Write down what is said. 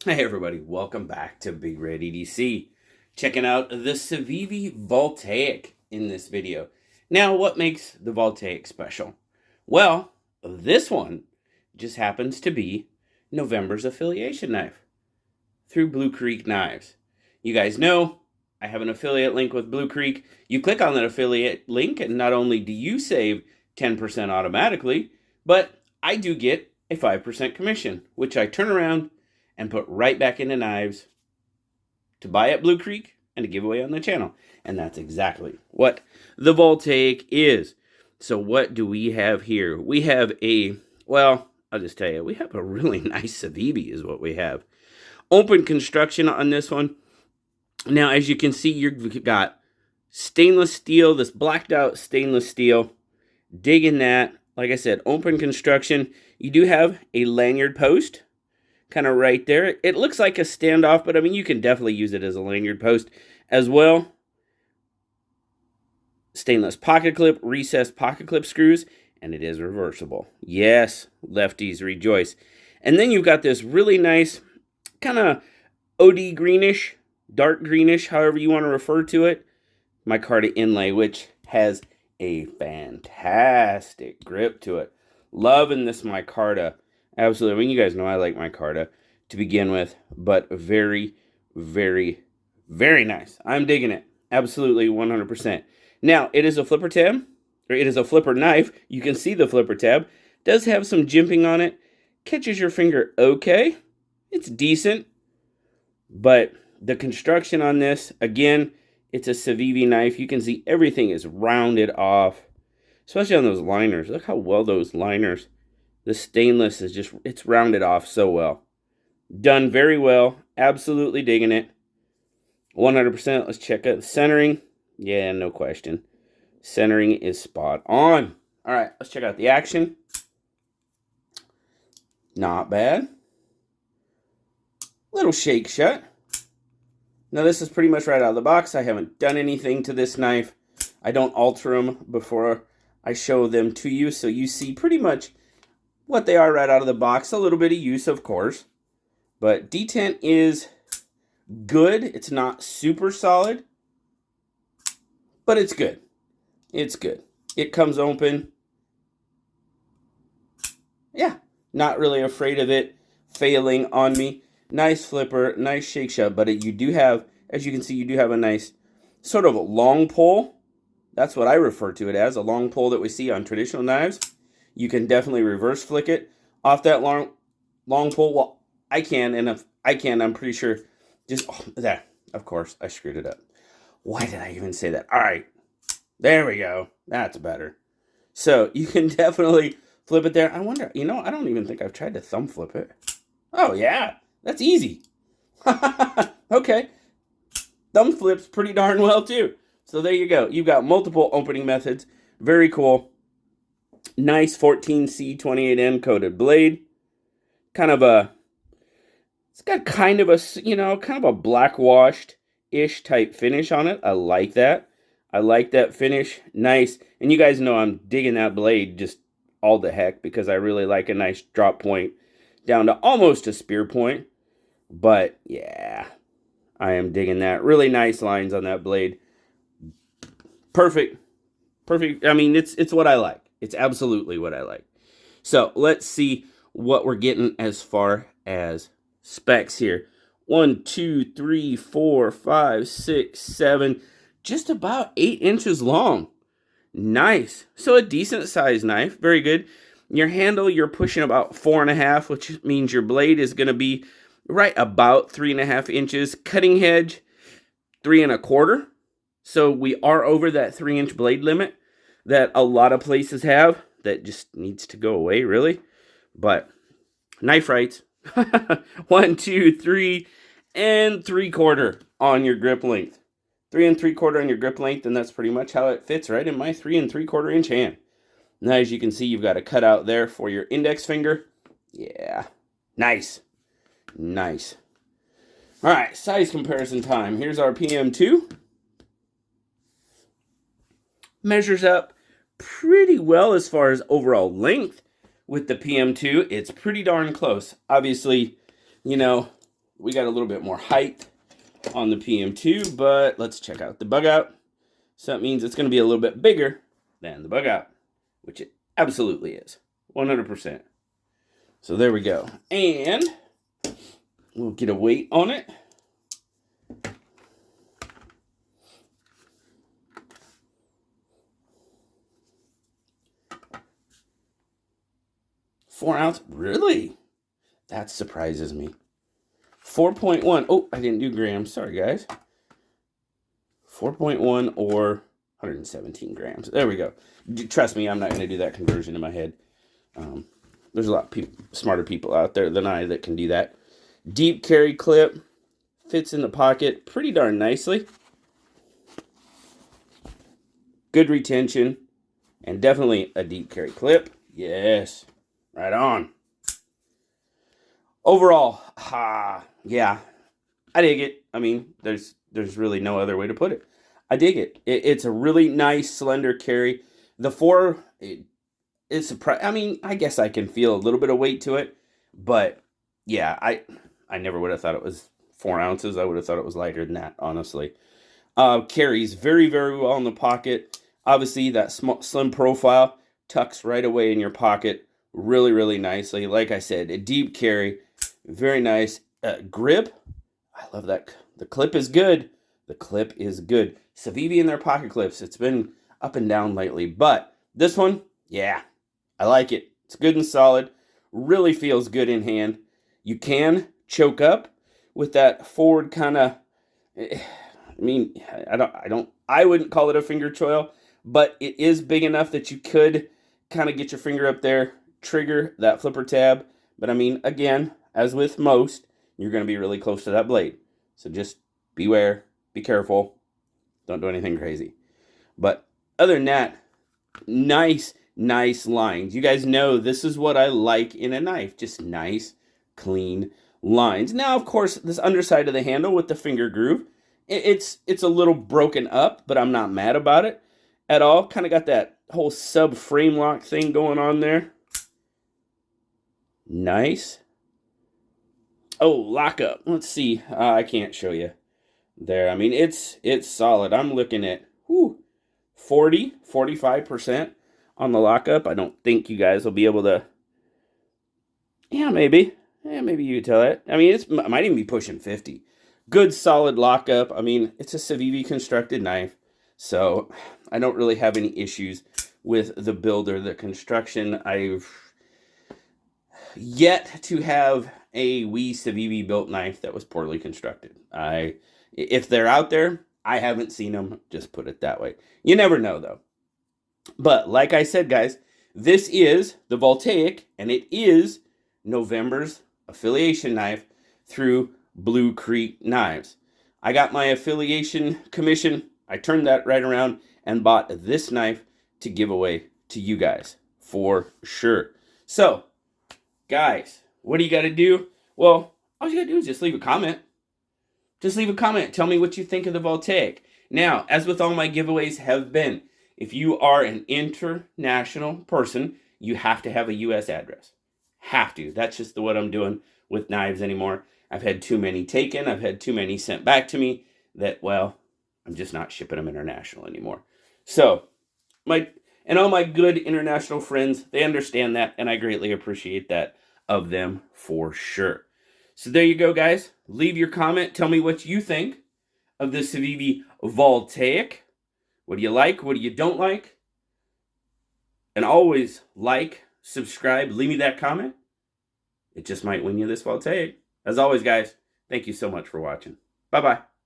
Hey everybody, welcome back to BigRedEDC. Checking out the Civivi Voltaic in this video. Now, what makes the Voltaic special? Well, this one just happens to be November's affiliation knife through Blue Creek Knives. You guys know I have an affiliate link with Blue Creek. You click on that affiliate link and not only do you save 10% automatically, but I do get a 5% commission, which I turn around and put right back into knives to buy at Blue Creek and to give away on the channel. And that's exactly what the Voltaic is. So what do we have here? We have well, I'll just tell you, we have a really nice Civivi is what we have. Open construction on this one. Now, as you can see, you've got stainless steel, this blacked out stainless steel. Digging that. Like I said, open construction. You do have a lanyard post kind of right there. It looks like a standoff, but I mean, you can definitely use it as a lanyard post as well. Stainless pocket clip, recessed pocket clip screws, and it is reversible. Yes, lefties rejoice. And then you've got this really nice kind of OD greenish, dark greenish, however you want to refer to it, micarta inlay, which has a fantastic grip to it. Loving this micarta. Absolutely. I mean, you guys know I like micarta to begin with, but very, very, very nice. I'm digging it. Absolutely 100%. Now, it is a flipper tab, or it is a flipper knife. You can see the flipper tab. Does have some jimping on it. Catches your finger okay. It's decent. But the construction on this, again, it's a Civivi knife. You can see everything is rounded off, especially on those liners. Look how well those liners, the stainless is just, it's rounded off so well. Done very well. Absolutely digging it. 100%. Let's check out the centering. Yeah, no question. Centering is spot on. All right, let's check out the action. Not bad. Little shake shut. Now, this is pretty much right out of the box. I haven't done anything to this knife. I don't alter them before I show them to you, so you see pretty much what they are right out of the box. A little bit of use, of course. But detent is good. It's not super solid, but it's good. It's good. It comes open. Yeah, not really afraid of it failing on me. Nice flipper, nice shake shut, but you do have, as you can see, you do have a nice sort of long pull. That's what I refer to it as, a long pull that we see on traditional knives. You can definitely reverse flick it off that long pull. Well, I can, and if I can, I'm pretty sure just, there. Of course, I screwed it up. Why did I even say that? All right, there we go. That's better. So you can definitely flip it there. I wonder, I don't even think I've tried to thumb flip it. Oh, yeah. That's easy. Okay. Thumb flips pretty darn well, too. So there you go. You've got multiple opening methods. Very cool. Nice 14C28N coated blade. Kind of a, it's got kind of a, kind of a black washed-ish type finish on it. I like that. I like that finish. Nice. And you guys know I'm digging that blade just all the heck because I really like a nice drop point down to almost a spear point. But yeah, I am digging that. Really nice lines on that blade. Perfect. Perfect. I mean, it's what I like. It's absolutely what I like. So let's see what we're getting as far as specs here. 1, 2, 3, 4, 5, 6, 7, just about 8 inches long. Nice. So a decent sized knife. Very good. Your handle, you're pushing about 4.5, which means your blade is going to be right about 3.5 inches. Cutting edge, 3.25. So we are over that 3-inch blade limit that a lot of places have. That just needs to go away, really. But knife rights. 1, 2, 3, and 3/4 on your grip length. 3 3/4 on your grip length, and that's pretty much how it fits right in my 3 3/4 inch hand. Now, as you can see, you've got a cutout there for your index finger. Yeah, nice. Nice. All right, size comparison time. Here's our PM2. Measures up pretty well as far as overall length with the PM2. It's pretty darn close. Obviously, we got a little bit more height on the PM2, but let's check out the bug out. So that means it's going to be a little bit bigger than the bug out, which it absolutely is, 100%. So there we go. And we'll get a weight on it. $4 ounce, really? That surprises me. 4.1. Oh, I didn't do grams. Sorry, guys. 4.1 or 117 grams. There we go. Trust me, I'm not going to do that conversion in my head. There's a lot of smarter people out there than I that can do that. Deep carry clip. Fits in the pocket pretty darn nicely. Good retention. And definitely a deep carry clip. Yes. Right on. Overall, yeah, I dig it. I mean, there's really no other way to put it. I dig it. It's a really nice, slender carry. The 4, it's I mean, I guess I can feel a little bit of weight to it, but yeah, I never would have thought it was 4 ounces. I would have thought it was lighter than that, honestly. Carries very, very well in the pocket. Obviously, that slim profile tucks right away in your pocket really, really nicely. Like I said, a deep carry, very nice. Grip, I love that. The clip is good. The clip is good. Civivi and their pocket clips, it's been up and down lately, but this one, yeah, I like it. It's good and solid. Really feels good in hand. You can choke up with that forward kind of, I mean, I wouldn't call it a finger choil, but it is big enough that you could kind of get your finger up there, trigger that flipper tab. But I mean, again, as with most, you're going to be really close to that blade. So just beware, be careful, don't do anything crazy. But other than that, nice lines. You guys know this is what I like in a knife, just nice, clean lines. Now, of course, this underside of the handle with the finger groove, it's a little broken up, but I'm not mad about it at all. Kind of got that whole sub frame lock thing going on there. Nice. Oh, lockup. Let's see. I can't show you there. I mean, it's solid. I'm looking at 45% on the lockup. I don't think you guys will be able to. Yeah, maybe. Yeah, maybe you could tell that. I mean, it might even be pushing 50. Good, solid lockup. I mean, it's a Civivi constructed knife, so I don't really have any issues with the build or the construction. I've yet to have a Civivi built knife that was poorly constructed. If they're out there, I haven't seen them, just put it that way. You never know, though. But like I said, guys, this is the Voltaic, and it is November's affiliation knife through Blue Creek Knives. I got my affiliation commission. I turned that right around and bought this knife to give away to you guys for sure. So, guys, what do you got to do? Well, all you got to do is just leave a comment. Just leave a comment. Tell me what you think of the Voltaic. Now, as with all my giveaways have been, if you are an international person, you have to have a U.S. address. Have to. That's just what I'm doing with knives anymore. I've had too many taken. I've had too many sent back to me that, well, I'm just not shipping them international anymore. So, all my good international friends, they understand that, and I greatly appreciate that of them for sure. So there you go, guys. Leave your comment. Tell me what you think of the Civivi Voltaic. What do you like? What do you don't like? And always like, subscribe, leave me that comment. It just might win you this Voltaic. As always, guys, thank you so much for watching. Bye-bye.